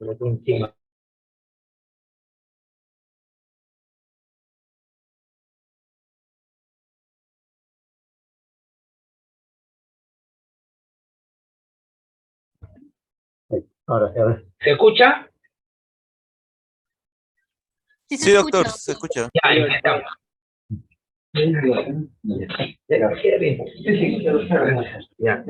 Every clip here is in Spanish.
Encima. Ahora. ¿Se escucha? Sí, Sí, doctor, se escucha. Ya, ahí estamos. Ya.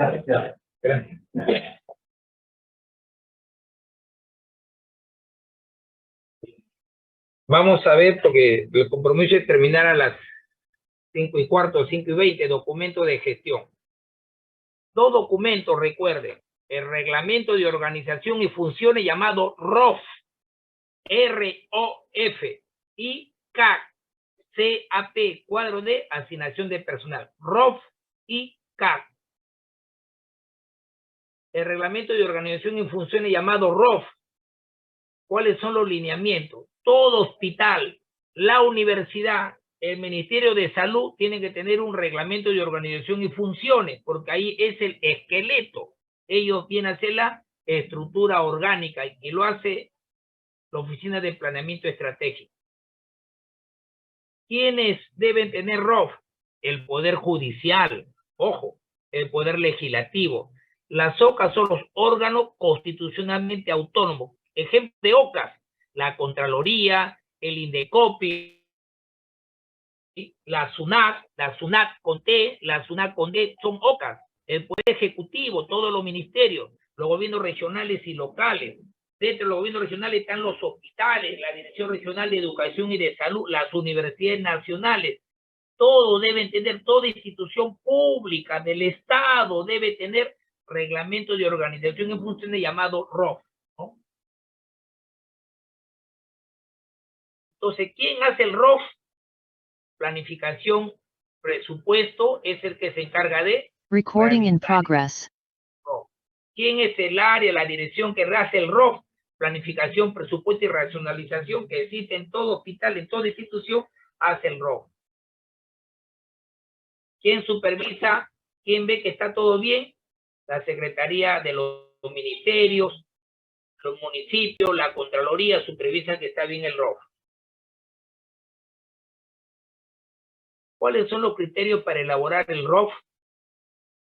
Vamos a ver, porque el compromiso es terminar a las 5:15, 5:20, documento de gestión. Dos documentos, recuerden, el reglamento de organización y funciones llamado ROF, R-O-F, y CAC, C-A-P, cuadro de asignación de personal, ROF y CAC. El reglamento de organización y funciones llamado ROF. ¿Cuáles son los lineamientos? Todo hospital, la universidad, el Ministerio de Salud tienen que tener un reglamento de organización y funciones, porque ahí es el esqueleto. Ellos vienen a hacer la estructura orgánica y lo hace la Oficina de Planeamiento Estratégico. ¿Quiénes deben tener ROF? El Poder Judicial, ojo, el Poder Legislativo. Las OCAS son los órganos constitucionalmente autónomos. Ejemplo de OCAS, la Contraloría, el INDECOPI, la SUNAT con T, la SUNAT con D, son OCAS. El Poder Ejecutivo, todos los ministerios, los gobiernos regionales y locales. Dentro de los gobiernos regionales están los hospitales, la Dirección Regional de Educación y de Salud, las universidades nacionales. Todo deben tener, toda institución pública del Estado debe tener reglamento de organización y funciones llamado ROF, ¿no? Entonces, ¿quién hace el ROF? Planificación, presupuesto, es el que se encarga de... Recording in progress. ¿Quién es el área, la dirección que hace el ROF? Planificación, presupuesto y racionalización, que existe en todo hospital, en toda institución, hace el ROF. ¿Quién supervisa? ¿Quién ve que está todo bien? La Secretaría de los Ministerios, los municipios, la Contraloría supervisan que está bien el ROF. ¿Cuáles son los criterios para elaborar el ROF?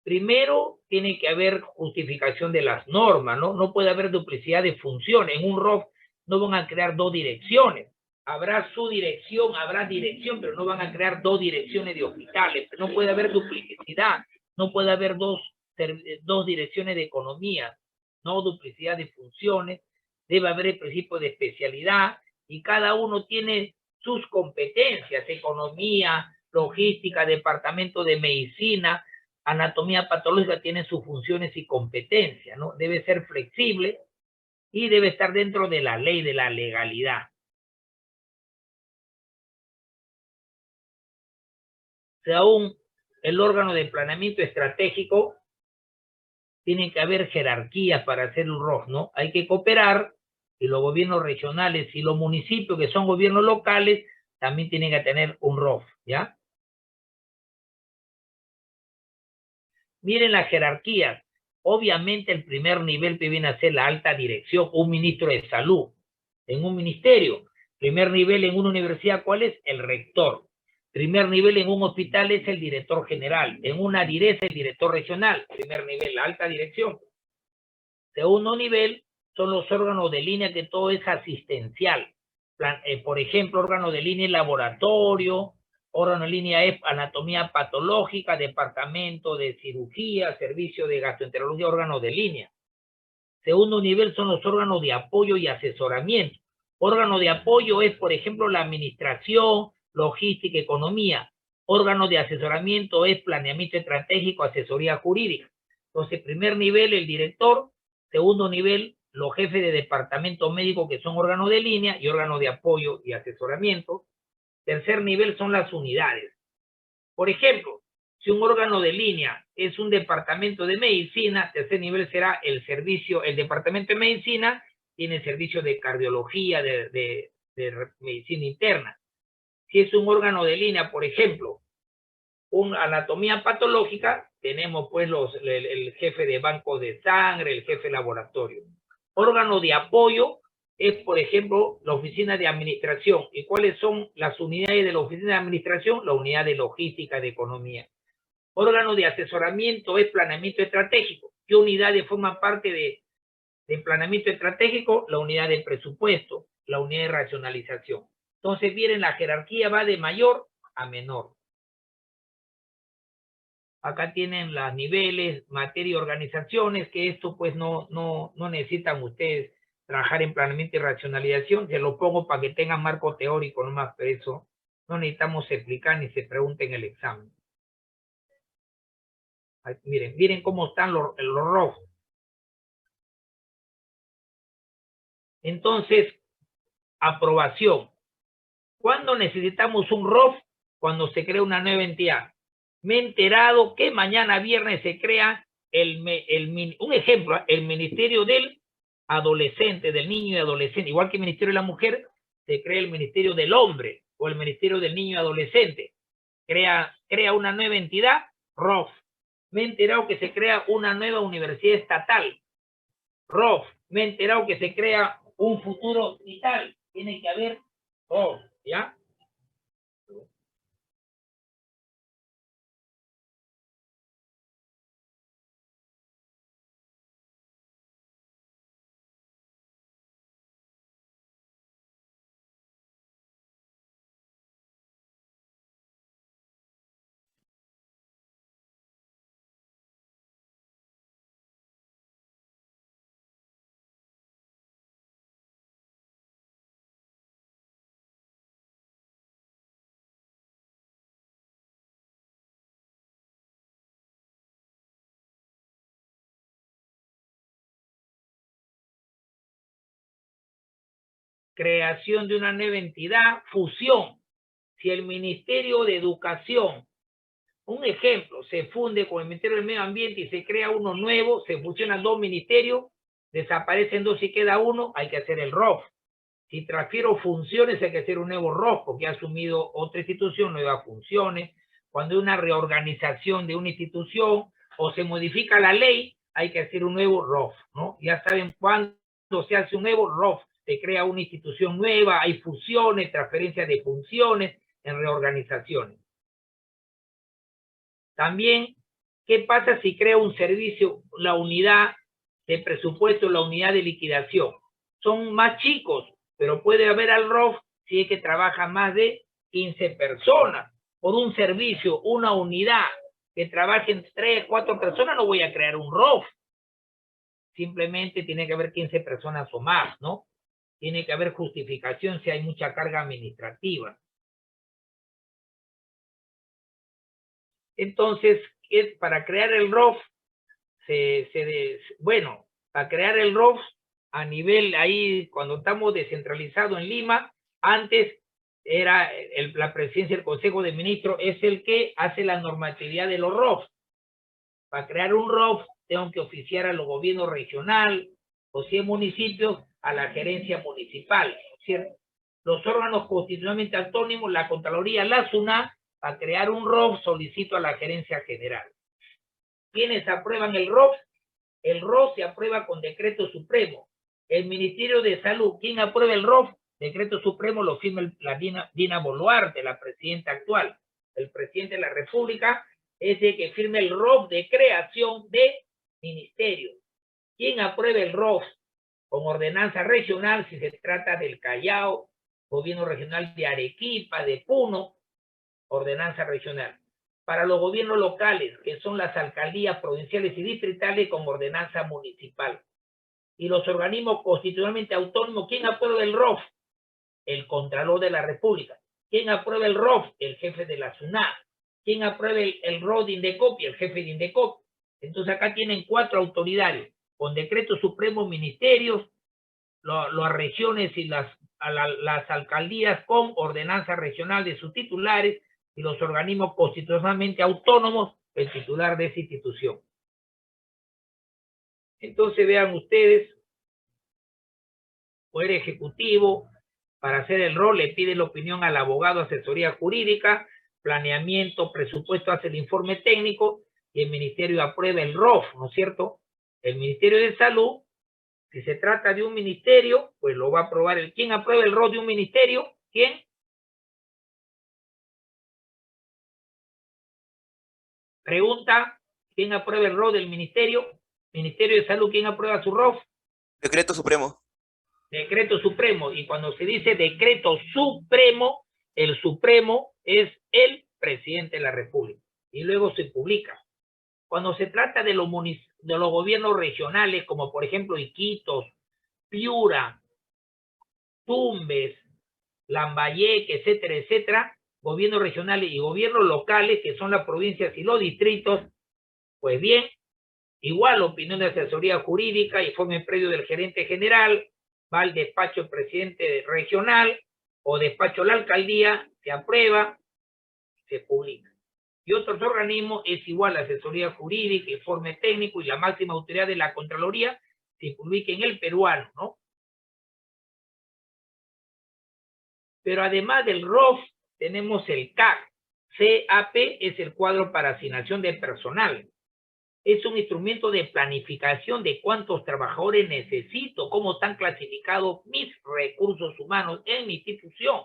Primero, tiene que haber justificación de las normas, ¿no? No puede haber duplicidad de funciones. En un ROF no van a crear dos direcciones. Habrá su dirección, habrá dirección, pero no van a crear dos direcciones de hospitales. No puede haber duplicidad, no puede haber dos direcciones de economía, no duplicidad de funciones. Debe haber el principio de especialidad y cada uno tiene sus competencias, economía, logística, departamento de medicina, anatomía patológica, tiene sus funciones y competencias, ¿no? Debe ser flexible y debe estar dentro de la ley, de la legalidad. O sea, aún el órgano de planeamiento estratégico tiene que haber jerarquías para hacer un ROF, ¿no? Hay que cooperar y los gobiernos regionales y los municipios que son gobiernos locales también tienen que tener un ROF, ¿ya? Miren las jerarquías. Obviamente el primer nivel que viene a ser la alta dirección, un ministro de salud. En un ministerio, primer nivel en una universidad, ¿cuál es? El rector. Primer nivel en un hospital es el director general. En una DIRES, el director regional. Primer nivel, la alta dirección. Segundo nivel son los órganos de línea, que todo es asistencial. Por ejemplo, órgano de línea es laboratorio, órgano de línea es anatomía patológica, departamento de cirugía, servicio de gastroenterología, órgano de línea. Segundo nivel son los órganos de apoyo y asesoramiento. Órgano de apoyo es, por ejemplo, la administración, logística, economía. Órgano de asesoramiento es planeamiento estratégico, asesoría jurídica. Entonces, primer nivel, el director. Segundo nivel, los jefes de departamento médico, que son órganos de línea y órganos de apoyo y asesoramiento. Tercer nivel son las unidades. Por ejemplo, si un órgano de línea es un departamento de medicina, tercer nivel será el servicio, el departamento de medicina tiene el servicio de cardiología, de medicina interna. Si es un órgano de línea, por ejemplo, una anatomía patológica, tenemos pues el jefe de banco de sangre, el jefe de laboratorio. Órgano de apoyo es, por ejemplo, la oficina de administración. ¿Y cuáles son las unidades de la oficina de administración? La unidad de logística de economía. Órgano de asesoramiento es planeamiento estratégico. ¿Qué unidades forman parte de planeamiento estratégico? La unidad de presupuesto, la unidad de racionalización. Entonces, miren, la jerarquía va de mayor a menor. Acá tienen los niveles, materia y organizaciones, que esto pues no necesitan ustedes trabajar en planeamiento y racionalización. Se lo pongo para que tengan marco teórico nomás, pero eso no necesitamos explicar ni se pregunte en el examen. Ahí, miren cómo están los rojos. Entonces, aprobación. ¿Cuándo necesitamos un ROF? Cuando se crea una nueva entidad. Me he enterado que mañana viernes se crea un ejemplo, el Ministerio del Adolescente, del Niño y Adolescente, igual que el Ministerio de la Mujer, se crea el Ministerio del Hombre o el Ministerio del Niño y Adolescente. Crea una nueva entidad, ROF. Me he enterado que se crea una nueva universidad estatal, ROF. Me he enterado que se crea un futuro hospital. Tiene que haber ROF, ¿ya? Creación de una nueva entidad, fusión. Si el Ministerio de Educación, un ejemplo, se funde con el Ministerio del Medio Ambiente y se crea uno nuevo, se fusionan dos ministerios, desaparecen dos y queda uno, hay que hacer el ROF. Si transfiero funciones, hay que hacer un nuevo ROF, porque ha asumido otra institución, nuevas funciones. Cuando hay una reorganización de una institución o se modifica la ley, hay que hacer un nuevo ROF, ¿no? Ya saben cuándo se hace un nuevo ROF. Se crea una institución nueva, hay fusiones, transferencias de funciones, en reorganizaciones. También, ¿qué pasa si creo un servicio, la unidad de presupuesto, la unidad de liquidación? Son más chicos, pero puede haber al ROF si es que trabaja más de 15 personas. Por un servicio, una unidad que trabajen 3, 4 personas, no voy a crear un ROF. Simplemente tiene que haber 15 personas o más, ¿no? Tiene que haber justificación si hay mucha carga administrativa. Entonces, para crear el ROF, bueno, para crear el ROF a nivel ahí, cuando estamos descentralizados en Lima, antes era la presidencia del Consejo de Ministros, es el que hace la normatividad de los ROF. Para crear un ROF, tengo que oficiar a los gobiernos regional o si es municipios, a la gerencia municipal, ¿no es cierto? Los órganos constitucionalmente autónomos, la Contraloría, la SUNAT, para crear un ROF solicito a la gerencia general. ¿Quiénes aprueban el ROF? El ROF se aprueba con decreto supremo. El Ministerio de Salud, ¿quién aprueba el ROF? Decreto supremo lo firma la Dina Boluarte, la presidenta actual. El presidente de la República es el que firma el ROF de creación de ministerio. ¿Quién aprueba el ROF? Con ordenanza regional, si se trata del Callao, gobierno regional de Arequipa, de Puno, ordenanza regional. Para los gobiernos locales, que son las alcaldías provinciales y distritales, con ordenanza municipal. Y los organismos constitucionalmente autónomos, ¿quién aprueba el ROF? El Contralor de la República. ¿Quién aprueba el ROF? El jefe de la SUNAT. ¿Quién aprueba el ROF de Indecopi? El jefe de Indecopi. Entonces acá tienen 4 autoridades, con decreto supremo, ministerios, las regiones y las alcaldías con ordenanza regional de sus titulares, y los organismos constitucionalmente autónomos, el titular de esa institución. Entonces vean ustedes, Poder Ejecutivo, para hacer el rol le pide la opinión al abogado, asesoría jurídica, planeamiento, presupuesto, hace el informe técnico y el ministerio aprueba el ROF, ¿no es cierto? El Ministerio de Salud Si se trata de un ministerio, pues lo va a aprobar el... ¿Quién aprueba el ROF de un ministerio? ¿Quién? Pregunta, ¿quién aprueba el ROF del ministerio? Ministerio de Salud, ¿quién aprueba su ROF? Decreto Supremo. Decreto Supremo. Y cuando se dice decreto supremo, el supremo es el presidente de la República. Y luego se publica. Cuando se trata de los gobiernos regionales, como por ejemplo Iquitos, Piura, Tumbes, Lambayeque, etcétera, etcétera, gobiernos regionales y gobiernos locales, que son las provincias y los distritos, pues bien, igual opinión de asesoría jurídica, informe previo del gerente general, va al despacho del presidente regional o despacho de la alcaldía, se aprueba, se publica. Y otros organismos es igual, asesoría jurídica, informe técnico y la máxima autoridad de la Contraloría se publica en el peruano, ¿no? Pero además del ROF, tenemos el CAP. CAP es el cuadro para asignación de personal. Es un instrumento de planificación de cuántos trabajadores necesito, cómo están clasificados mis recursos humanos en mi institución.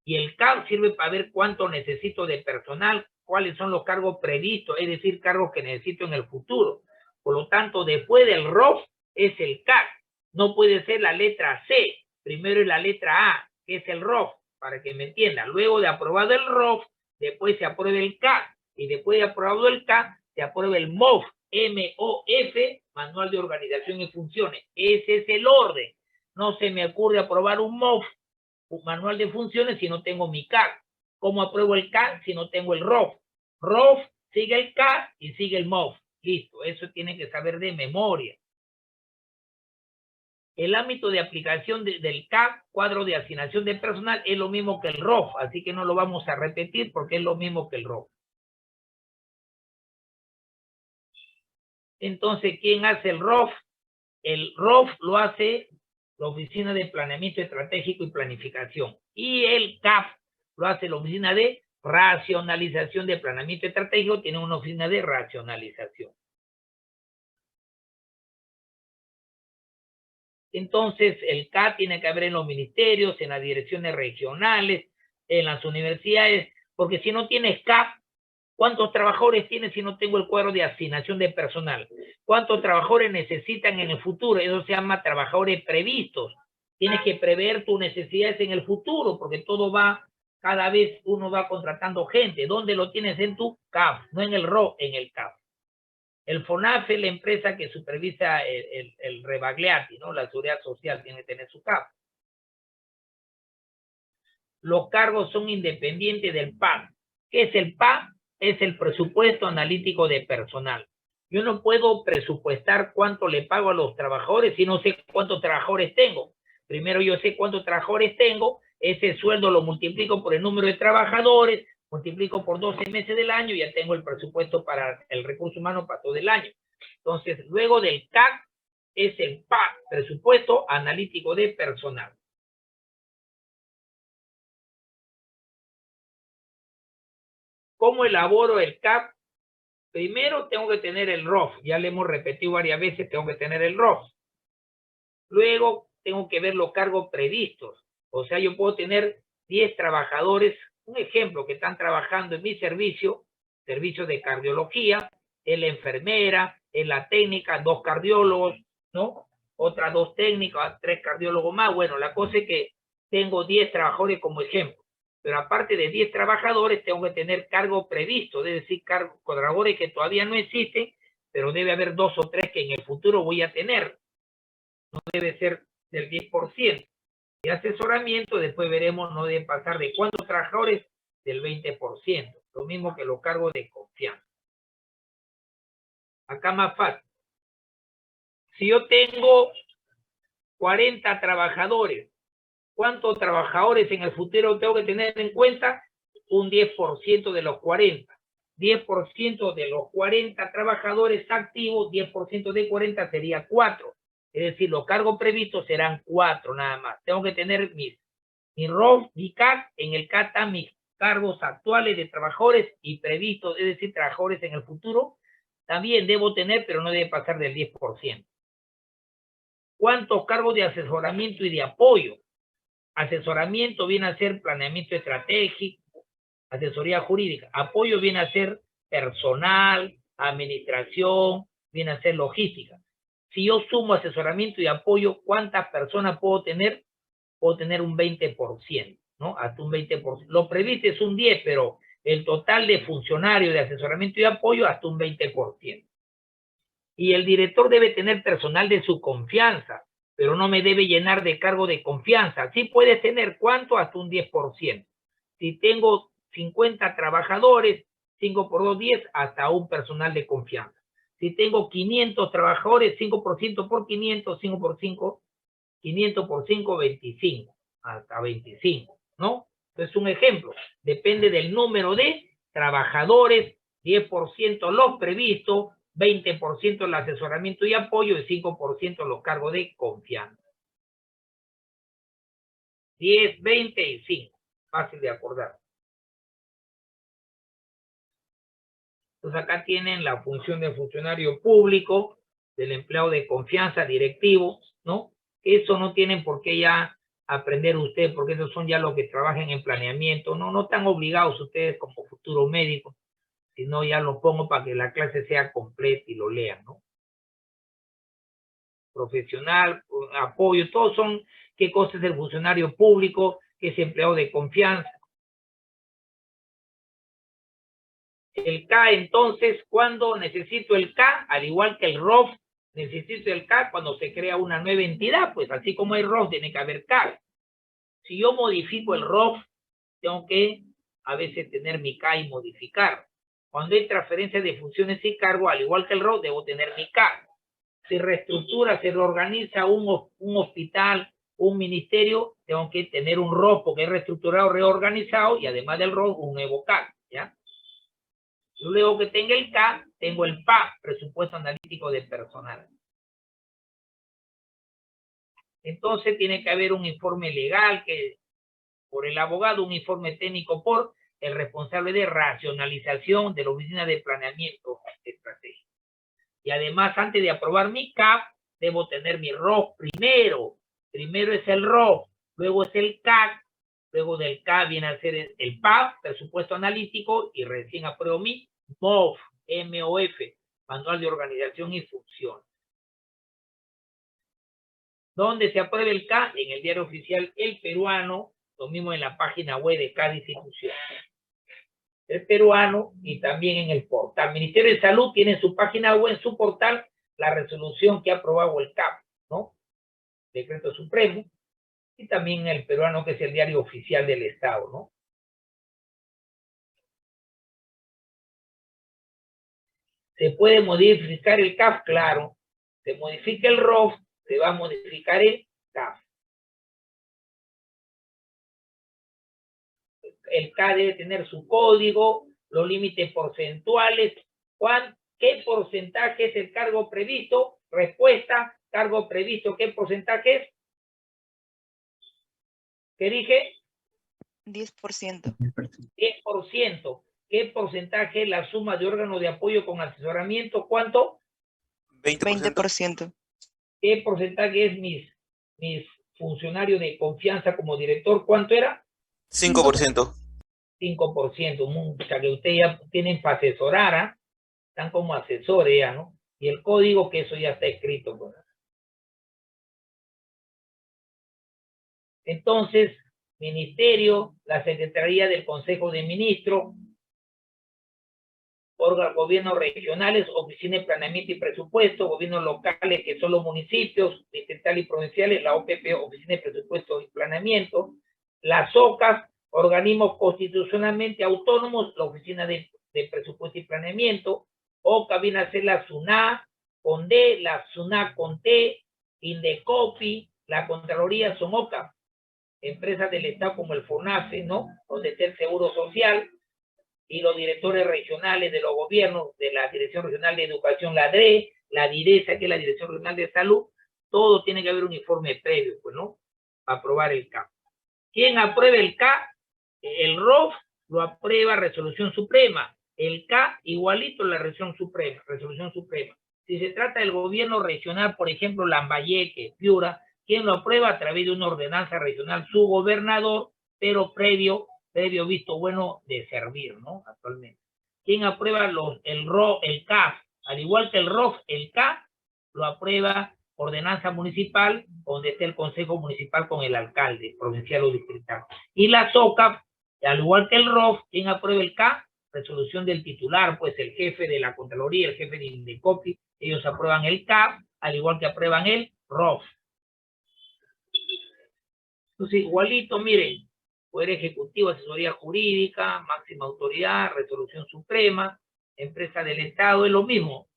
Y el CAP sirve para ver cuánto necesito de personal, cuáles son los cargos previstos, es decir, cargos que necesito en el futuro. Por lo tanto, después del ROF es el CAP. No puede ser la letra C. Primero es la letra A, que es el ROF, para que me entiendan. Luego de aprobado el ROF, después se aprueba el CAP. Y después de aprobado el CAP, se aprueba el MOF, M-O-F, Manual de Organización y Funciones. Ese es el orden. No se me ocurre aprobar un MOF, un manual de funciones, si no tengo mi CAP. ¿Cómo apruebo el CAP si no tengo el ROF? ROF sigue el CAP y sigue el MOF. Listo, eso tienen que saber de memoria. El ámbito de aplicación del CAP, cuadro de asignación de personal, es lo mismo que el ROF, así que no lo vamos a repetir porque es lo mismo que el ROF. Entonces, ¿quién hace el ROF? El ROF lo hace la Oficina de Planeamiento Estratégico y Planificación. Y el CAP lo hace la Oficina de Racionalización de Planeamiento Estratégico, tiene una oficina de racionalización. Entonces, el CAP tiene que haber en los ministerios, en las direcciones regionales, en las universidades, porque si no tienes CAP, ¿cuántos trabajadores tienes si no tengo el cuadro de asignación de personal? ¿Cuántos trabajadores necesitan en el futuro? Eso se llama trabajadores previstos. Tienes que prever tus necesidades en el futuro, porque todo va, cada vez uno va contratando gente. ¿Dónde lo tienes? En tu CAP, no en el RO, en el CAP. El FONAF es la empresa que supervisa el Rebagliati, ¿no? La Seguridad Social tiene que tener su CAP. Los cargos son independientes del PAP. ¿Qué es el PAP? Es el presupuesto analítico de personal. Yo no puedo presupuestar cuánto le pago a los trabajadores si no sé cuántos trabajadores tengo. Primero yo sé cuántos trabajadores tengo, ese sueldo lo multiplico por el número de trabajadores, multiplico por 12 meses del año y ya tengo el presupuesto para el recurso humano para todo el año. Entonces, luego del CAP es el PAP, presupuesto analítico de personal. ¿Cómo elaboro el CAP? Primero tengo que tener el ROF, ya le hemos repetido varias veces, tengo que tener el ROF. Luego tengo que ver los cargos previstos, o sea, yo puedo tener 10 trabajadores, un ejemplo, que están trabajando en mi servicio de cardiología, en la enfermera, en la técnica, 2 cardiólogos, ¿no? Otras 2 técnicas, 3 cardiólogos más. Bueno, la cosa es que tengo 10 trabajadores como ejemplo. Pero aparte de 10 trabajadores, tengo que tener cargo previsto, es decir, trabajadores que todavía no existen, pero debe haber 2 o 3 que en el futuro voy a tener. No debe ser del 10%. Y asesoramiento, después veremos, no debe pasar de cuántos trabajadores, del 20%. Lo mismo que los cargos de confianza. Acá más fácil. Si yo tengo 40 trabajadores, ¿cuántos trabajadores en el futuro tengo que tener en cuenta? Un 10% de los 40. 10% de los 40 trabajadores activos, 10% de 40 sería 4. Es decir, los cargos previstos serán 4 nada más. Tengo que tener mi ROF, mi CAP, en el CAP están mis cargos actuales de trabajadores y previstos, es decir, trabajadores en el futuro. También debo tener, pero no debe pasar del 10%. ¿Cuántos cargos de asesoramiento y de apoyo? Asesoramiento viene a ser planeamiento estratégico, asesoría jurídica. Apoyo viene a ser personal, administración, viene a ser logística. Si yo sumo asesoramiento y apoyo, ¿cuántas personas puedo tener? Puedo tener un 20%, ¿no? Hasta un 20%. Lo previsto es un 10%, pero el total de funcionarios de asesoramiento y apoyo hasta un 20%. Y el director debe tener personal de su confianza, pero no me debe llenar de cargo de confianza. Sí puede tener, ¿cuánto? Hasta un 10%. Si tengo 50 trabajadores, 5 por 2, 10, hasta un personal de confianza. Si tengo 500 trabajadores, 5% por 500, 5 por 5, 500 por 5, 25, hasta 25, ¿no? Entonces, un ejemplo, depende del número de trabajadores, 10% los previstos, 20% el asesoramiento y apoyo y 5% los cargos de confianza. 10, 20 y 5. Fácil de acordar. Entonces acá tienen la función de funcionario público, del empleado de confianza, directivo, ¿no? Eso no tienen por qué ya aprender ustedes, porque esos son ya los que trabajan en planeamiento. No están obligados ustedes como futuros médicos, sino ya los pongo para que la clase sea completa y lo lean, ¿no? Profesional, apoyo, todos son qué cosa es el funcionario público, qué es empleado de confianza. El K, entonces, cuando necesito el K, al igual que el ROF, necesito el K cuando se crea una nueva entidad, pues así como hay ROF, tiene que haber K. Si yo modifico el ROF, tengo que a veces tener mi K y modificar. Cuando hay transferencia de funciones y cargo, al igual que el ROF, debo tener mi K. Se reestructura, se reorganiza un hospital, un ministerio, tengo que tener un ROF porque es reestructurado, reorganizado, y además del ROF, un nuevo K, ¿ya? Luego que tenga el K, tengo el PA, presupuesto analítico de personal. Entonces tiene que haber un informe legal que por el abogado, un informe técnico por el responsable de racionalización de la oficina de planeamiento estratégico. Y además, antes de aprobar mi CAP, debo tener mi ROF primero. Primero es el ROF, luego es el CAC, luego del CAC viene a ser el PA, presupuesto analítico, y recién apruebo mi MOF, M-O-F, Manual de Organización y Función. ¿Dónde se aprueba el K? En el diario oficial El Peruano, lo mismo en la página web de cada institución. El Peruano y también en el portal. Ministerio de Salud tiene en su página web, en su portal, la resolución que ha aprobado el CAP, ¿no? Decreto Supremo. Y también en El Peruano, que es el diario oficial del Estado, ¿no? ¿Se puede modificar el CAF? Claro. Se modifica el ROF, se va a modificar el CAF. El K debe tener su código, los límites porcentuales, ¿qué porcentaje es el cargo previsto? Respuesta, cargo previsto, ¿qué porcentaje es? ¿Qué dije? 10%. 10%. ¿Qué porcentaje es la suma de órganos de apoyo con asesoramiento? ¿Cuánto? 20%. ¿Qué porcentaje es mis funcionarios de confianza como director? ¿Cuánto era? 5%. 5%. O sea que ustedes ya tienen para asesorar, ¿ah? Están como asesores ya, ¿no? Y el código, que eso ya está escrito, pues. Entonces, ministerio, la Secretaría del Consejo de Ministros, órganos, gobiernos regionales, oficina de planeamiento y presupuesto, gobiernos locales, que son los municipios, distritales y provinciales, la OPP, oficina de presupuesto y planeamiento, las OCAS, organismos constitucionalmente autónomos, la oficina de presupuesto y planeamiento, OCA viene a ser la SUNA con D, la SUNA con T, Indecopi, la Contraloría son OCA, empresas del Estado como el FONAFE, ¿no? Donde está el Seguro Social, y los directores regionales de los gobiernos, de la Dirección Regional de Educación, la DRE, la DIRESA, que es la Dirección Regional de Salud, todo tiene que haber un informe previo, pues, ¿no? Para aprobar el K. ¿Quién aprueba el K? El ROF lo aprueba Resolución Suprema. El K igualito a la Resolución Suprema. Si se trata del gobierno regional, por ejemplo, Lambayeque, Piura, ¿quién lo aprueba? A través de una ordenanza regional, su gobernador, pero previo visto bueno de servir, ¿no? Actualmente. ¿Quién aprueba el CAF? Al igual que el ROF, el CAF lo aprueba ordenanza municipal, donde esté el consejo municipal con el alcalde, provincial o distrital. Y la SOCAP, al igual que el ROF, ¿quién aprueba el CAF? Resolución del titular, pues el jefe de la Contraloría, el jefe de INDECOPI, ellos aprueban el CAF, al igual que aprueban el ROF. Entonces, igualito, miren, Poder Ejecutivo, Asesoría Jurídica, Máxima Autoridad, Resolución Suprema, Empresa del Estado, es lo mismo.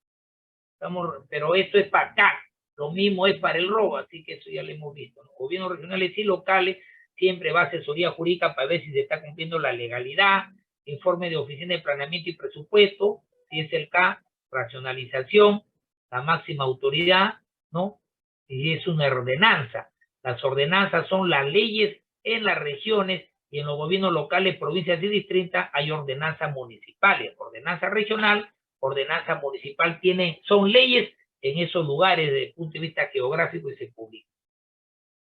Pero esto es para acá, lo mismo es para el ROF, así que eso ya lo hemos visto, ¿no? Gobiernos regionales y locales, siempre va a asesoría jurídica para ver si se está cumpliendo la legalidad, informe de Oficina de Planeamiento y Presupuesto, si es el K, racionalización, la máxima autoridad, ¿no? Y es una ordenanza. Las ordenanzas son las leyes en las regiones y en los gobiernos locales, provincias y distritas hay ordenanzas municipales, ordenanza regional, ordenanza municipal, son leyes en esos lugares desde el punto de vista geográfico y se publican.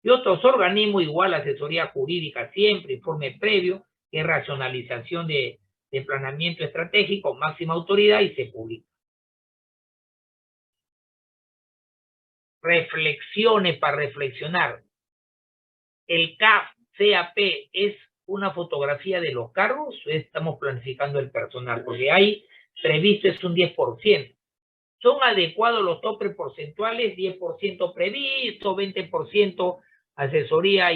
Y otros organismos igual, asesoría jurídica siempre, informe previo, que es racionalización de planeamiento estratégico, máxima autoridad y se publica. Reflexiones para reflexionar. El CAF, CAP, es una fotografía de los cargos, estamos planificando el personal, porque hay previsto es un 10%. ¿Son adecuados los topes porcentuales? 10% previsto, 20% asesoría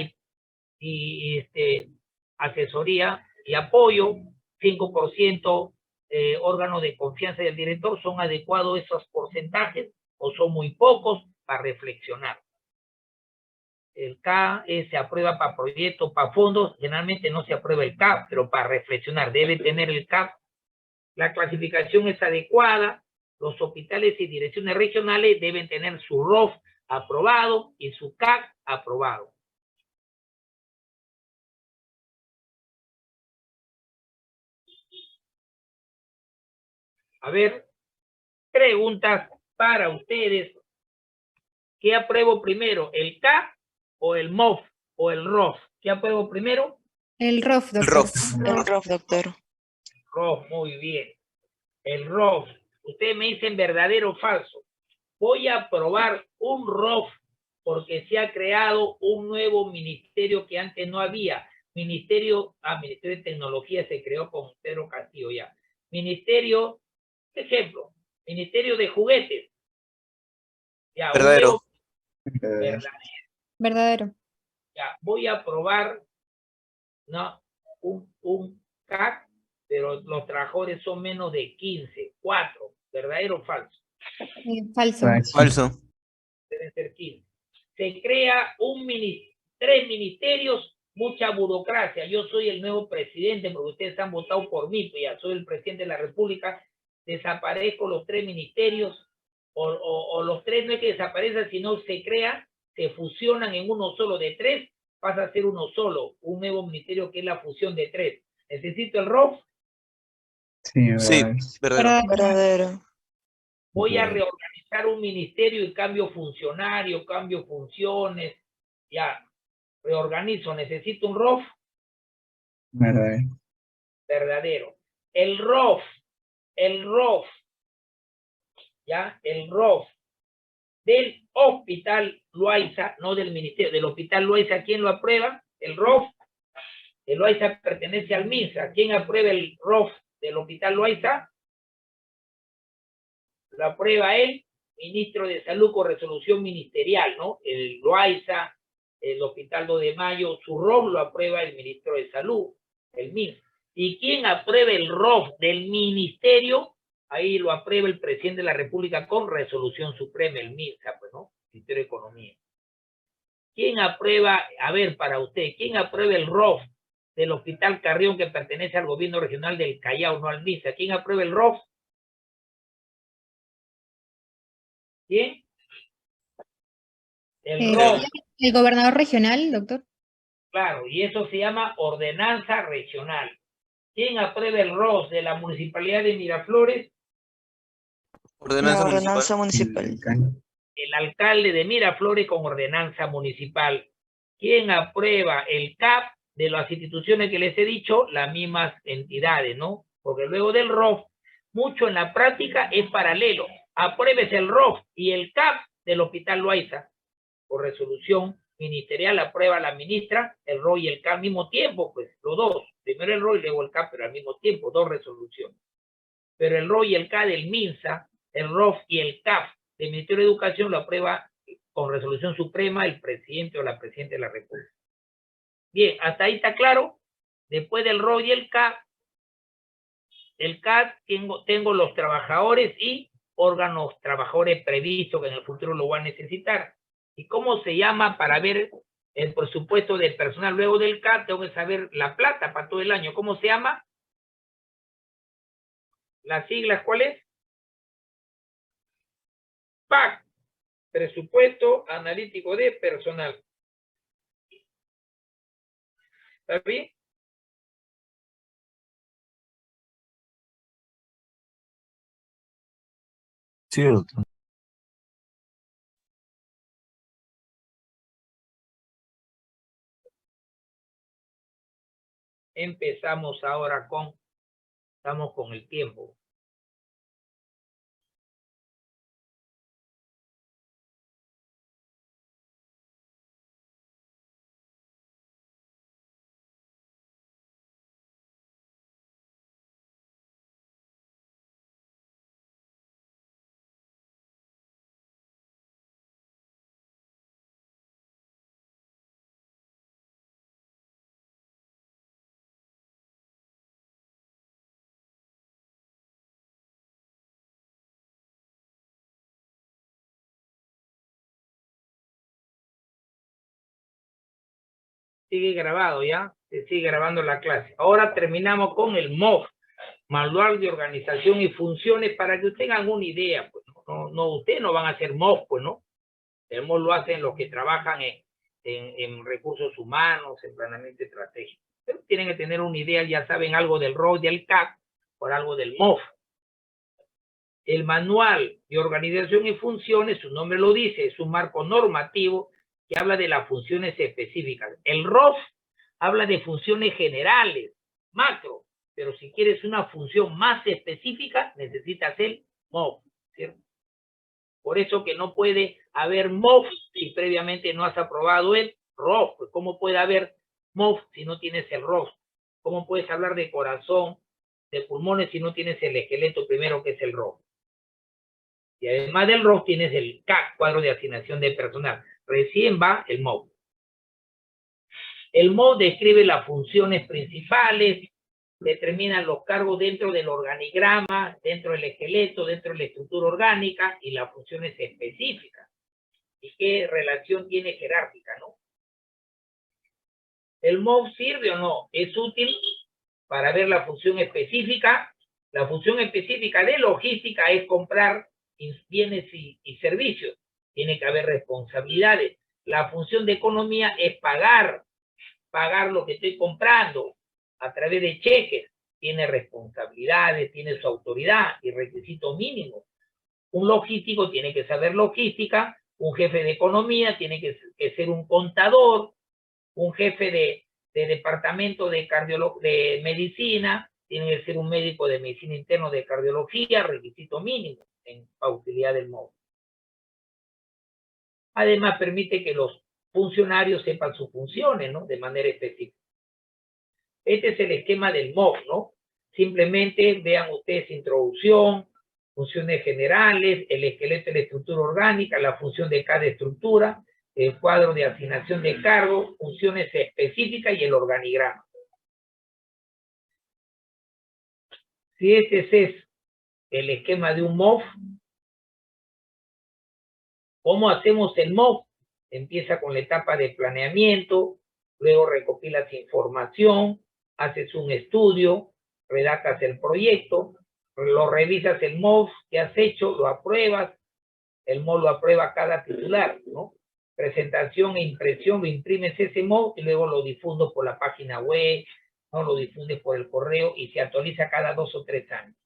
asesoría y apoyo, 5% órgano de confianza del director. ¿Son adecuados esos porcentajes o son muy pocos? Para reflexionar. El K se aprueba para proyectos, para fondos, generalmente no se aprueba el CAP, pero para reflexionar debe tener el CAP. La clasificación es adecuada, los hospitales y direcciones regionales deben tener su ROF aprobado y su CAC aprobado. A ver, preguntas para ustedes. ¿Qué apruebo primero, el CAC o el MOF o el ROF? ¿Qué apruebo primero? El ROF, doctor. El ROF, doctor. ROF, muy bien. El ROF. Ustedes me dicen verdadero o falso. Voy a aprobar un ROF porque se ha creado un nuevo ministerio que antes no había. Ministerio de Tecnología se creó con Pedro Castillo ya. Ministerio, ejemplo, Ministerio de Juguetes. Ya, Verdadero. Verdadero. Ya, voy a aprobar, ¿no? un CAC, pero los trabajadores son menos de 15, 4. ¿Verdadero o falso? Falso. Falso. Deben ser 15. Se crea 3 ministerios, mucha burocracia. Yo soy el nuevo presidente porque ustedes han votado por mí, pues ya soy el presidente de la República. Desaparezco los 3 ministerios, o los 3 no es que desaparezcan, sino se crea, se fusionan en uno solo. De 3 pasa a ser uno solo, un nuevo ministerio que es la fusión de 3. ¿Necesito el ROF? Sí, verdadero. Verdadero. Voy a reorganizar un ministerio y cambio funcionario, cambio funciones, ya, reorganizo. ¿Necesito un ROF? Verdadero. Verdadero. El ROF, ya, el ROF del Hospital Loaiza, no del Ministerio, del Hospital Loaiza, ¿quién lo aprueba? El ROF. El Loaiza pertenece al MINSA. ¿Quién aprueba el ROF del Hospital Loaiza? Lo aprueba el ministro de Salud con resolución ministerial, ¿no? El Loaiza, el Hospital 2 de Mayo, su ROF lo aprueba el ministro de Salud, el MINSA. ¿Y quién aprueba el ROF del ministerio? Ahí lo aprueba el presidente de la República con resolución suprema, el MINSA, pues, ¿no? Ministerio de Economía. ¿Quién aprueba, a ver, para usted, quién aprueba el ROF del Hospital Carrión que pertenece al gobierno regional del Callao, no al MINSA? ¿Quién aprueba el ROF? ¿Quién? El ROF. El gobernador regional, doctor. Claro, y eso se llama ordenanza regional. ¿Quién aprueba el ROF de la Municipalidad de Miraflores? Ordenanza Ordenanza municipal. municipal. El alcalde de Miraflores con ordenanza municipal. ¿Quién aprueba el CAP de las instituciones que les he dicho? Las mismas entidades, ¿no? Porque luego del ROF, mucho en la práctica es paralelo. Apruébese el ROF y el CAP del Hospital Loaiza. Por resolución ministerial aprueba la ministra el ROF y el CAP al mismo tiempo, pues los dos. Primero el ROF y luego el CAP, pero al mismo tiempo, dos resoluciones. Pero el ROF y el CAP del MINSA, el ROF y el CAP del Ministerio de Educación lo aprueba con resolución suprema el presidente o la presidenta de la República. Bien, hasta ahí está claro. Después del ROF y el CAP tengo los trabajadores y órganos trabajadores previstos que en el futuro lo van a necesitar. ¿Y cómo se llama para ver el presupuesto del personal? Luego del CAP tengo que saber la plata para todo el año. ¿Cómo se llama? ¿Las siglas cuál es? PAC, Presupuesto Analítico de Personal. ¿Está bien? Sí, doctor. Empezamos ahora estamos con el tiempo. Sigue grabado, ¿ya? Se sigue grabando la clase. Ahora terminamos con el MOF, Manual de Organización y Funciones, para que ustedes tengan una idea. Pues, ustedes no van a hacer MOF, pues, ¿no? El MOF lo hacen los que trabajan en recursos humanos, en planeamiento estratégico. Pero tienen que tener una idea, ya saben algo del ROF y del CAP, por algo del MOF. El Manual de Organización y Funciones, su nombre lo dice, es un marco normativo que habla de las funciones específicas. El ROF habla de funciones generales, macro, pero si quieres una función más específica, necesitas el MOF, ¿cierto? Por eso que no puede haber MOF si previamente no has aprobado el ROF. Pues ¿cómo puede haber MOF si no tienes el ROF? ¿Cómo puedes hablar de corazón, de pulmones si no tienes el esqueleto primero que es el ROF? Y además del ROF tienes el CAC, cuadro de asignación de personal. Recién va el MOF. El MOF describe las funciones principales, determina los cargos dentro del organigrama, dentro del esqueleto, dentro de la estructura orgánica y las funciones específicas. ¿Y qué relación tiene jerárquica, no? ¿El MOF sirve o no? Es útil para ver la función específica. La función específica de logística es comprar bienes y servicios. Tiene que haber responsabilidades. La función de economía es pagar lo que estoy comprando a través de cheques. Tiene responsabilidades, tiene su autoridad y requisitos mínimos. Un logístico tiene que saber logística, un jefe de economía tiene que ser un contador, un jefe de departamento de medicina tiene que ser un médico de medicina interna o de cardiología, requisito mínimo en utilidad del MOF. Además, permite que los funcionarios sepan sus funciones, ¿no? De manera específica. Este es el esquema del MOF, ¿no? Simplemente vean ustedes introducción, funciones generales, el esqueleto de la estructura orgánica, la función de cada estructura, el cuadro de asignación de cargos, funciones específicas y el organigrama. Si este es el esquema de un MOF, ¿cómo hacemos el MOF? Empieza con la etapa de planeamiento, luego recopilas información, haces un estudio, redactas el proyecto, lo revisas el MOF que has hecho, lo apruebas, el MOF lo aprueba cada titular, ¿no? Presentación e impresión, lo imprimes ese MOF y luego lo difundo por la página web, ¿no? Lo difundes por el correo y se actualiza cada 2 o 3 años.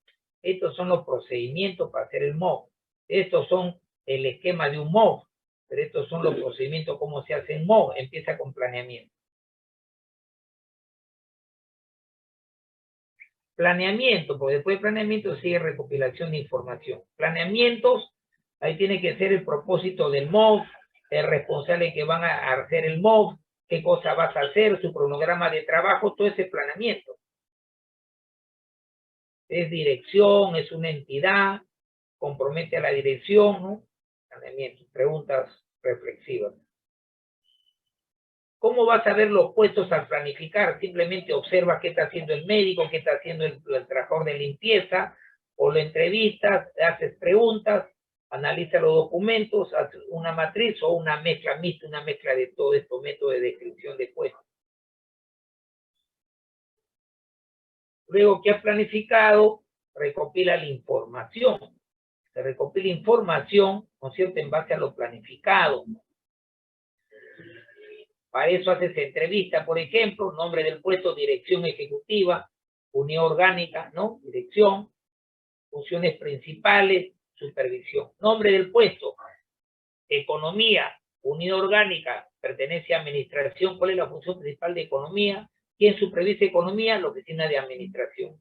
Estos son los procedimientos para hacer el MOV. Estos son el esquema de un MOV, pero estos son los procedimientos, cómo se hace en MOV. Empieza con planeamiento. Planeamiento, porque después de planeamiento sigue recopilación de información. Planeamientos, ahí tiene que ser el propósito del MOV, el responsable que van a hacer el MOV, qué cosa vas a hacer, su cronograma de trabajo, todo ese planeamiento. Es dirección, es una entidad, compromete a la dirección, ¿no? Planeamiento, preguntas reflexivas. ¿Cómo vas a ver los puestos al planificar? Simplemente observa qué está haciendo el médico, qué está haciendo el trabajador de limpieza, o lo entrevistas, haces preguntas, analiza los documentos, haces una matriz o una mezcla mixta, una mezcla de todo estos métodos de descripción de puestos. Luego que has planificado, recopila la información. Se recopila información, ¿no es cierto?, en base a lo planificado. Para eso haces entrevista, por ejemplo, nombre del puesto, dirección ejecutiva, unidad orgánica, ¿no? Dirección, funciones principales, supervisión. Nombre del puesto, economía, unidad orgánica, pertenece a administración. ¿Cuál es la función principal de economía? ¿Quién supervisa economía? La oficina de administración.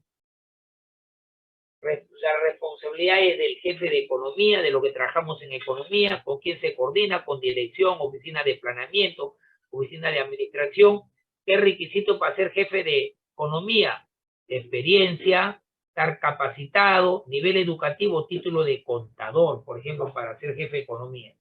La responsabilidad es del jefe de economía, de lo que trabajamos en economía, con quién se coordina, con dirección, oficina de planeamiento, oficina de administración. ¿Qué requisito para ser jefe de economía? Experiencia, estar capacitado, nivel educativo, título de contador, por ejemplo, para ser jefe de economía.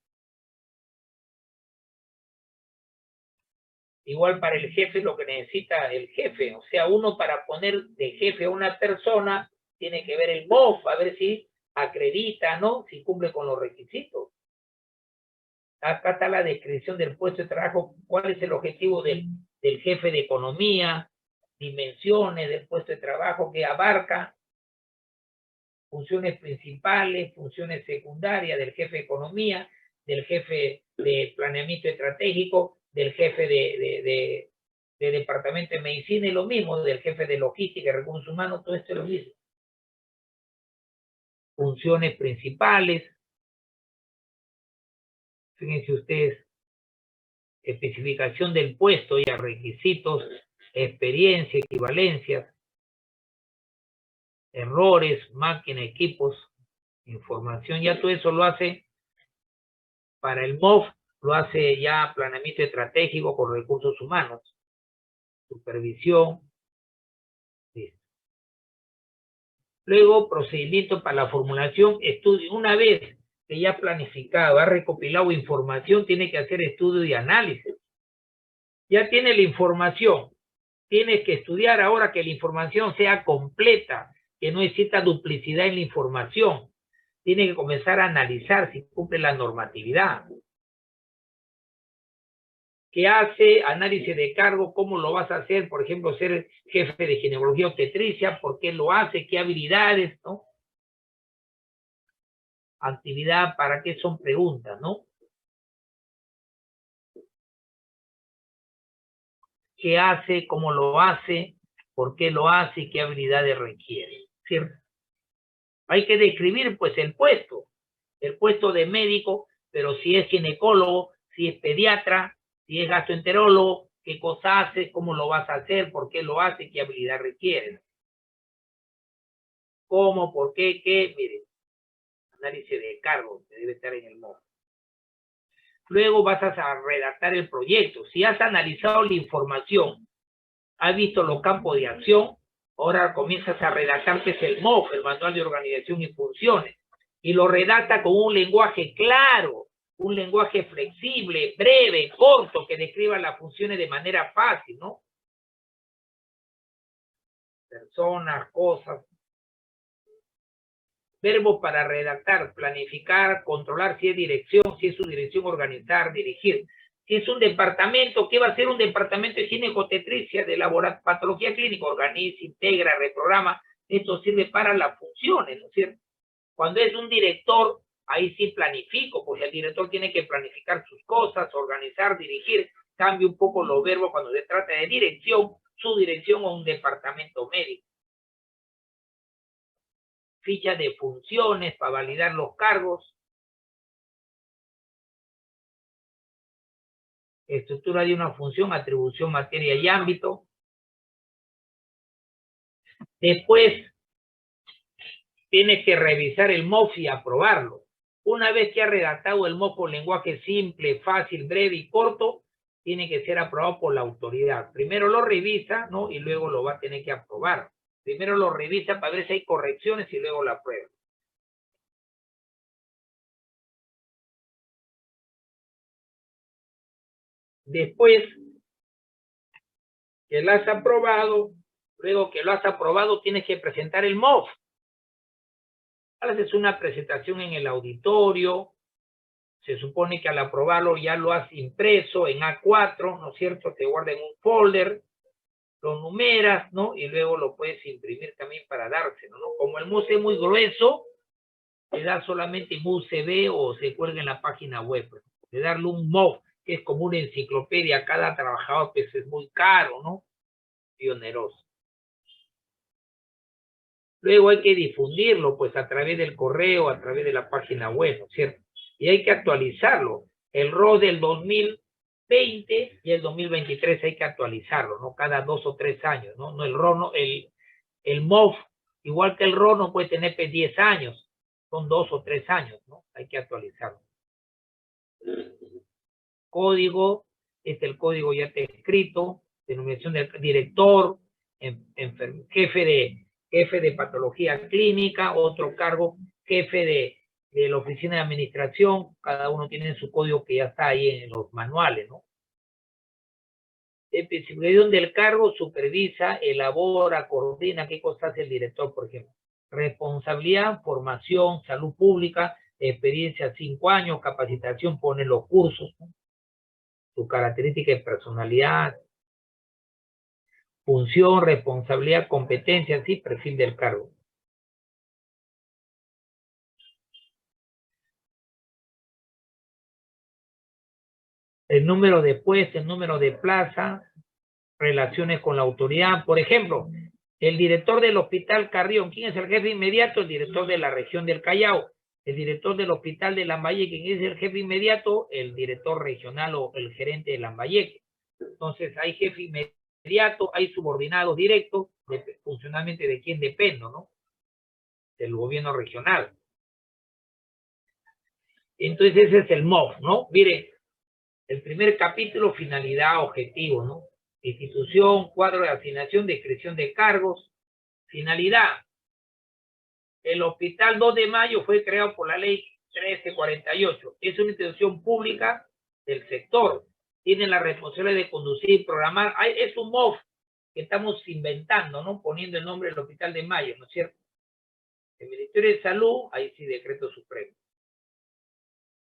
Igual para el jefe lo que necesita el jefe, o sea, uno para poner de jefe a una persona tiene que ver el MOV, a ver si acredita, ¿no? Si cumple con los requisitos. Acá está la descripción del puesto de trabajo, cuál es el objetivo del jefe de economía, dimensiones del puesto de trabajo que abarca, funciones principales, funciones secundarias del jefe de economía, del jefe de planeamiento estratégico, del jefe de departamento de medicina y lo mismo, del jefe de logística y recursos humanos, todo esto es lo mismo. Funciones principales, fíjense ustedes, especificación del puesto y a requisitos, experiencia, equivalencias, errores, máquina, equipos, información, ya todo eso lo hace para el MOV, lo hace ya planeamiento estratégico con recursos humanos, supervisión. Listo. Luego, procedimiento para la formulación, estudio. Una vez que ya ha planificado, ha recopilado información, tiene que hacer estudio y análisis. Ya tiene la información, tienes que estudiar ahora que la información sea completa, que no exista duplicidad en la información. Tiene que comenzar a analizar si cumple la normatividad. ¿Qué hace? Análisis de cargo, ¿cómo lo vas a hacer? Por ejemplo, ser jefe de ginecología obstetricia, ¿por qué lo hace? ¿Qué habilidades? ¿No? Actividad, ¿para qué son preguntas? ¿No? ¿Qué hace? ¿Cómo lo hace? ¿Por qué lo hace? ¿Y qué habilidades requiere? ¿Cierto? Hay que describir, pues, el puesto de médico, pero si es ginecólogo, si es pediatra, si es gastroenterólogo, qué cosa hace, cómo lo vas a hacer, por qué lo hace, qué habilidad requiere. ¿Cómo? ¿Por qué? ¿Qué? Miren, análisis de cargo, que debe estar en el MOV. Luego vas a redactar el proyecto. Si has analizado la información, has visto los campos de acción, ahora comienzas a redactar el MOV, el Manual de Organización y Funciones, y lo redacta con un lenguaje claro, un lenguaje flexible, breve, corto, que describa las funciones de manera fácil, ¿no? Personas, cosas. Verbos para redactar, planificar, controlar, si es dirección, si es su dirección, organizar, dirigir. Si es un departamento, ¿qué va a ser un departamento de ginecotetricia, de patología clínica? Organiza, integra, reprograma. Esto sirve para las funciones, ¿no es cierto? Cuando es un director, ahí sí planifico, pues el director tiene que planificar sus cosas, organizar, dirigir. Cambia un poco los verbos cuando se trata de dirección, su dirección o un departamento médico. fichas de funciones para validar los cargos, estructura de una función, atribución, materia y ámbito. Después, tienes que revisar el MOF y aprobarlo. Una vez que ha redactado el MOF con lenguaje simple, fácil, breve y corto, tiene que ser aprobado por la autoridad. Primero lo revisa, ¿no? Y luego lo va a tener que aprobar. Primero lo revisa para ver si hay correcciones y luego lo aprueba. Después que lo has aprobado, luego que lo has aprobado, tienes que presentar el MOF. Haces una presentación en el auditorio, se supone que al aprobarlo ya lo has impreso en A4, ¿no es cierto? Te guarda en un folder, lo numeras, ¿no? Y luego lo puedes imprimir también para dárselo, ¿no? Como el MOF es muy grueso, te da solamente en USB o se cuelga en la página web. De darle un MOF, que es como una enciclopedia a cada trabajador, pues es muy caro, ¿no? Y oneroso. Luego hay que difundirlo, pues, a través del correo, a través de la página web, ¿no es cierto? Y hay que actualizarlo. El RO del 2020 y el 2023 hay que actualizarlo, ¿no? Cada 2 o 3 años, ¿no? No el RO, no, el MOF, igual que el RO, no puede tener 10 años. Son 2 o 3 años, ¿no? Hay que actualizarlo. Código, el código ya está escrito, denominación del director, jefe de patología clínica, otro cargo, jefe de la oficina de administración, cada uno tiene su código que ya está ahí en los manuales, ¿no? Especificación del cargo, supervisa, elabora, coordina, ¿qué cosas hace el director, por ejemplo? Responsabilidad, formación, salud pública, experiencia 5 años, capacitación, pone los cursos, ¿no? Su característica de personalidad, función, responsabilidad, competencia, sí, perfil del cargo. El número de puesto, el número de plaza, relaciones con la autoridad. Por ejemplo, el director del Hospital Carrión, ¿quién es el jefe inmediato? El director de la región del Callao. El director del Hospital de Lambayeque, ¿quién es el jefe inmediato? El director regional o el gerente de Lambayeque. Entonces, hay jefe inmediato, hay subordinados directos, funcionalmente de quién dependo, ¿no? Del gobierno regional. Entonces, ese es el MOF, ¿no? Mire, el primer capítulo, finalidad, objetivo, ¿no? Institución, cuadro de asignación, descripción de cargos, finalidad. El Hospital 2 de Mayo fue creado por la ley 1348. Es una institución pública del sector. Tiene la responsabilidad de conducir y programar. Es un MOF que estamos inventando, ¿no? Poniendo el nombre del Hospital de Mayo, ¿no es cierto? El Ministerio de Salud, ahí sí, decreto supremo.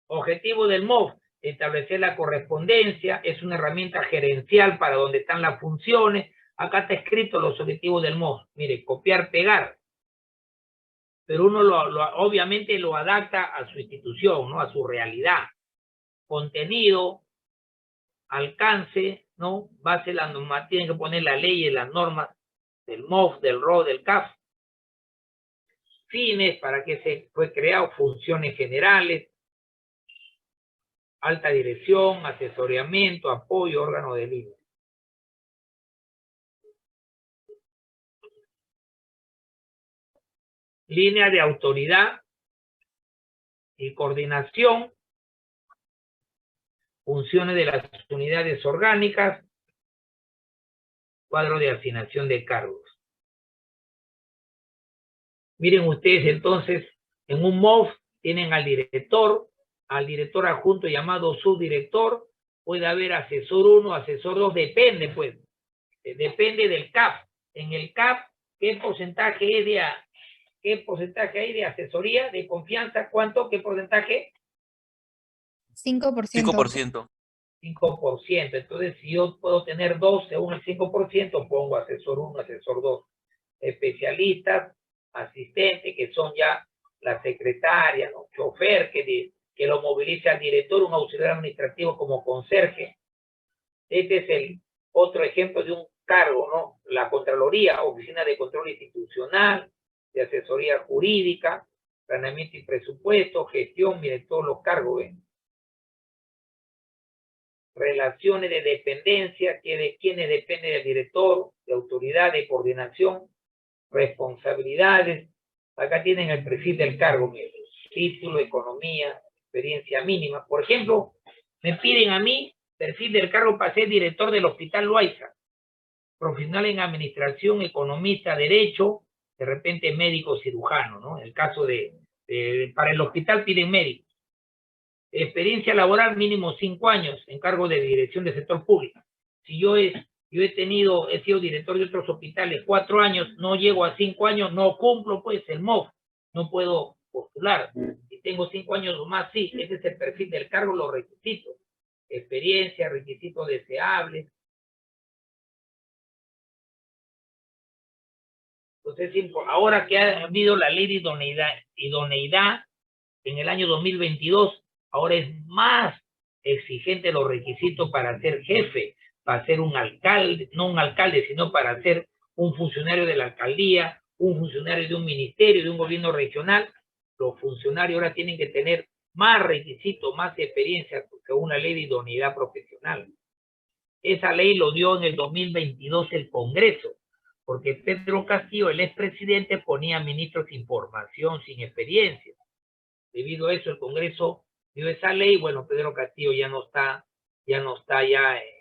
Objetivo del MOF, establecer la correspondencia, es una herramienta gerencial para donde están las funciones. Acá está escrito los objetivos del MOF. Mire, copiar, pegar. Pero uno obviamente lo adapta a su institución, ¿no? A su realidad. Contenido, alcance, ¿no? Base la norma, tienen que poner la ley y las normas del MOF, del RO, del CAF. Fines, para qué se fue creado, funciones generales, alta dirección, asesoramiento, apoyo, órgano de línea. Línea de autoridad y coordinación, funciones de las unidades orgánicas, cuadro de asignación de cargos. Miren ustedes entonces, en un MOF tienen al director adjunto llamado subdirector, puede haber asesor 1, asesor 2, depende pues, depende del CAP. En el CAP, ¿qué porcentaje hay de asesoría, de confianza? ¿Cuánto? ¿Qué porcentaje? 5%. 5%. Entonces, si yo puedo tener 2 según el 5%, pongo asesor 1, asesor 2. Especialistas, asistentes, que son ya la secretaria, ¿no? Chofer, que lo moviliza al director, un auxiliar administrativo como conserje. Este es el otro ejemplo de un cargo, ¿no? La Contraloría, Oficina de Control Institucional, de asesoría jurídica, planeamiento y presupuesto, gestión, mire, todos los cargos, ¿ven? Relaciones de dependencia, quienes dependen del director, de autoridad, de coordinación, responsabilidades. Acá tienen el perfil del cargo, mire, título, economía, experiencia mínima. Por ejemplo, me piden a mí perfil del cargo para ser director del Hospital Loaiza, profesional en administración, economista, derecho, de repente médico cirujano, ¿no? En el caso para el hospital piden médico. Experiencia laboral mínimo 5 años en cargo de dirección de sector público. Si yo he sido director de otros hospitales 4 años, no llego a 5 años, no cumplo pues el MOF, no puedo postular. Si tengo 5 años o más, sí, ese es el perfil del cargo, los requisitos. Experiencia, requisitos deseables. Entonces, ahora que ha habido la ley de idoneidad en el año 2022, ahora es más exigente los requisitos para ser jefe, para ser un alcalde, no un alcalde, sino para ser un funcionario de la alcaldía, un funcionario de un ministerio, de un gobierno regional. Los funcionarios ahora tienen que tener más requisitos, más experiencia que una ley de idoneidad profesional. Esa ley lo dio en el 2022 el Congreso, porque Pedro Castillo, el expresidente, ponía ministros sin formación, sin experiencia. Debido a eso, el Congreso dio esa ley. Bueno, Pedro Castillo ya no está en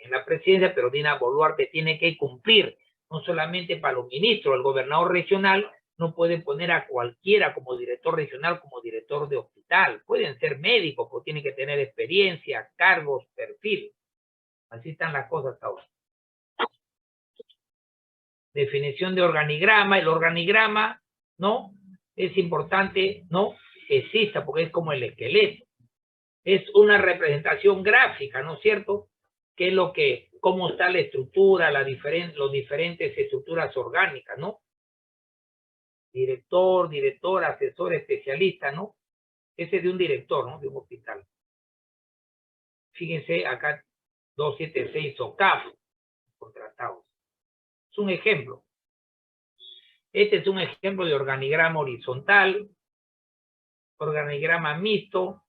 la presidencia, pero Dina Boluarte tiene que cumplir, no solamente para los ministros, el gobernador regional no puede poner a cualquiera como director regional, como director de hospital. Pueden ser médicos, pero tienen que tener experiencia, cargos, perfil. Así están las cosas ahora. Definición de organigrama. El organigrama, ¿no? Es importante, ¿no? Que exista, porque es como el esqueleto. Es una representación gráfica, ¿no es cierto? Que es cómo está la estructura, los diferentes estructuras orgánicas, ¿no? Director, asesor, especialista, ¿no? Ese es de un director, ¿no? De un hospital. Fíjense acá, 276 OCAF, contratados. Es un ejemplo. Este es un ejemplo de organigrama horizontal, organigrama mixto,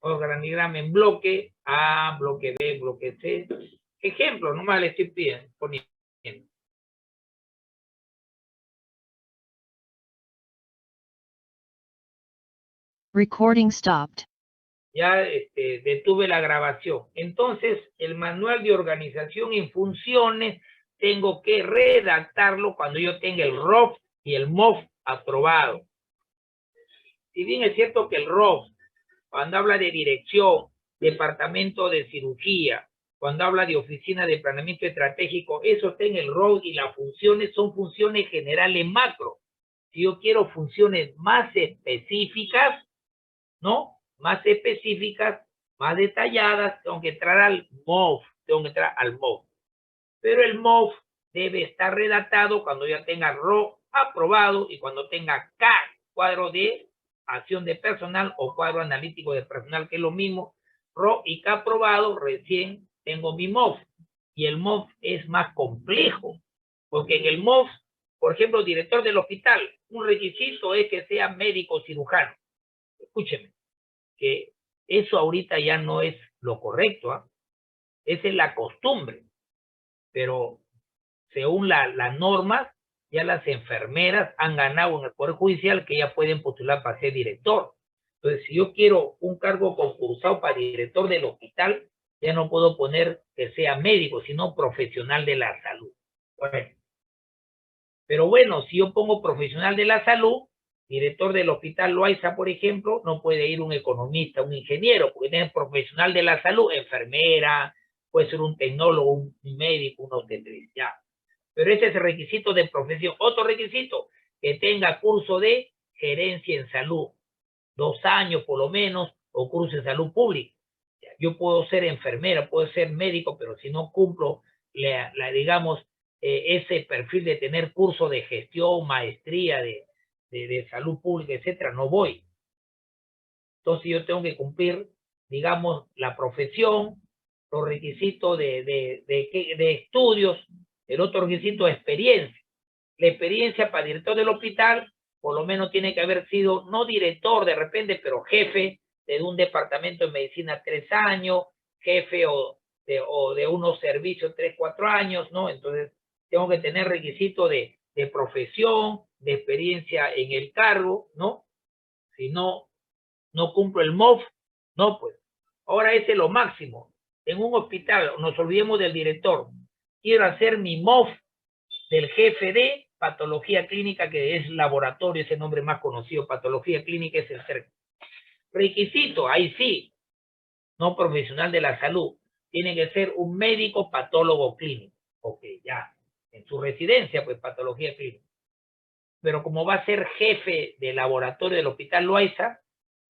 organigrama en bloque A, bloque B, bloque C. Ejemplo, nomás le estoy poniendo. Recording stopped. Ya detuve la grabación. Entonces, el manual de organización en funciones tengo que redactarlo cuando yo tenga el ROF y el MOF aprobado. Si bien es cierto que el ROF, cuando habla de dirección, departamento de cirugía, cuando habla de oficina de planeamiento estratégico, eso está en el ROF y las funciones son funciones generales macro. Si yo quiero funciones más específicas, ¿no? Más específicas, más detalladas, tengo que entrar al MOF, Pero el MOF debe estar redactado cuando ya tenga RO aprobado y cuando tenga K, cuadro de acción de personal o cuadro analítico de personal, que es lo mismo. RO y K aprobado, recién tengo mi MOF. Y el MOF es más complejo, porque en el MOF, por ejemplo, director del hospital, un requisito es que sea médico cirujano. Escúcheme, que eso ahorita ya no es lo correcto, ¿eh? Esa es la costumbre, pero según las normas, ya las enfermeras han ganado en el Poder Judicial que ya pueden postular para ser director. Entonces, si yo quiero un cargo concursado para director del hospital, ya no puedo poner que sea médico, sino profesional de la salud. Bueno, pero bueno, si yo pongo profesional de la salud, director del Hospital Loaiza, por ejemplo, no puede ir un economista, un ingeniero, porque es profesional de la salud, enfermera, puede ser un tecnólogo, un médico, un obstetricista, ya. Pero ese es el requisito de profesión. Otro requisito, que tenga curso de gerencia en salud, 2 años por lo menos, o curso en salud pública. Yo puedo ser enfermera, puedo ser médico, pero si no cumplo, digamos, ese perfil de tener curso de gestión, maestría de salud pública, etcétera, no voy. Entonces yo tengo que cumplir, digamos, la profesión, los requisitos de estudios, el otro requisito es experiencia. La experiencia para director del hospital, por lo menos tiene que haber sido, no director de repente, pero jefe de un departamento de medicina 3 años, jefe o de unos servicios 3, 4 años, ¿no? Entonces, tengo que tener requisito de profesión, de experiencia en el cargo, ¿no? Si no cumplo el MOF, no, pues. Ahora ese es lo máximo. En un hospital, nos olvidemos del director. Quiero hacer mi MOF del jefe de patología clínica, que es laboratorio, ese nombre más conocido, patología clínica es el CERC. Requisito, ahí sí, no profesional de la salud, tiene que ser un médico patólogo clínico. Ok, ya, en su residencia, pues patología clínica. Pero como va a ser jefe de laboratorio del Hospital Loaiza,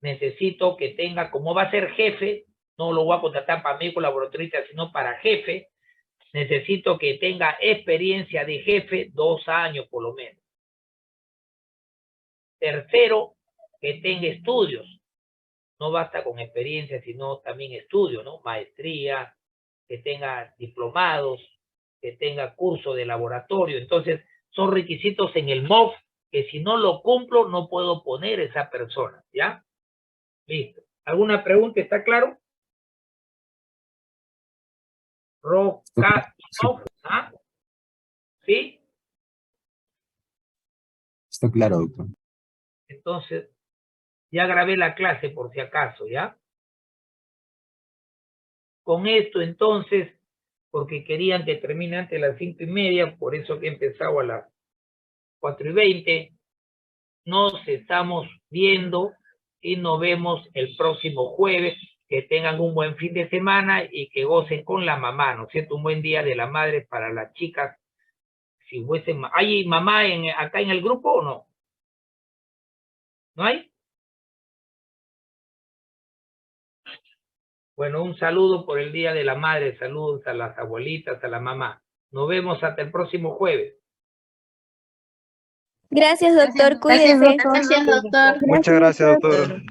necesito que tenga, como va a ser jefe, no lo voy a contratar para médico laboratorista, sino para jefe, necesito que tenga experiencia de jefe 2 años por lo menos. Tercero, que tenga estudios. No basta con experiencia, sino también estudios, ¿no? Maestría, que tenga diplomados, que tenga curso de laboratorio. Entonces, son requisitos en el MOF que si no lo cumplo, no puedo poner esa persona, ¿ya? Listo. ¿Alguna pregunta? ¿Está claro? Roca, MOF, ¿ah? ¿Sí? Está claro, doctor. Entonces, ya grabé la clase por si acaso, ¿ya? Con esto, entonces, porque querían que termine antes de las 5:30, por eso que he empezado a las 4:20, nos estamos viendo y nos vemos el próximo jueves. Que tengan un buen fin de semana y que gocen con la mamá, ¿no es cierto? Un buen día de la madre para las chicas. Si fuesen, ¿hay mamá acá en el grupo o no? ¿No hay? Bueno, un saludo por el Día de la Madre, saludos a las abuelitas, a la mamá. Nos vemos hasta el próximo jueves. Gracias, doctor. Cuídese. Gracias, doctor. Muchas gracias, doctor.